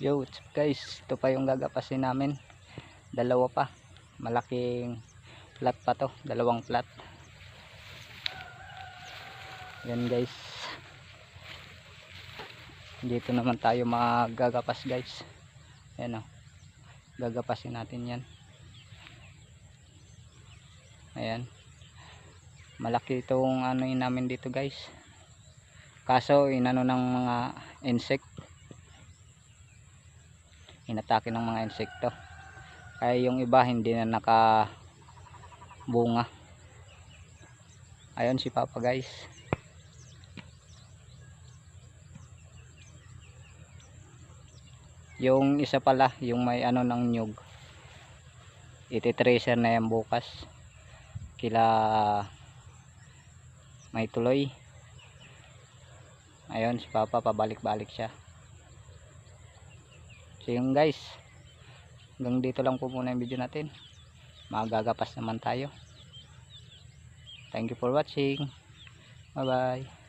Yo, what's up guys, ito pa yung gagapasin namin. Dalawa pa, malaking plat pa to, dalawang plat. Yan guys, dito naman tayo magagapas guys. Ayan o, gagapasin natin yan. Ayan, malaki itong ano yun namin dito guys, kaso inano ng mga insect, inatake ng mga insekto, kaya yung iba hindi na nakabunga. Ayun si Papa guys. Yung isa pala, yung may ano ng nyug, iti-tracer na yan bukas kila may tuloy. Ayun si Papa, pabalik-balik siya. So yun guys, hanggang dito lang po muna yung video natin. Magagapas naman tayo. Thank you for watching. Bye bye.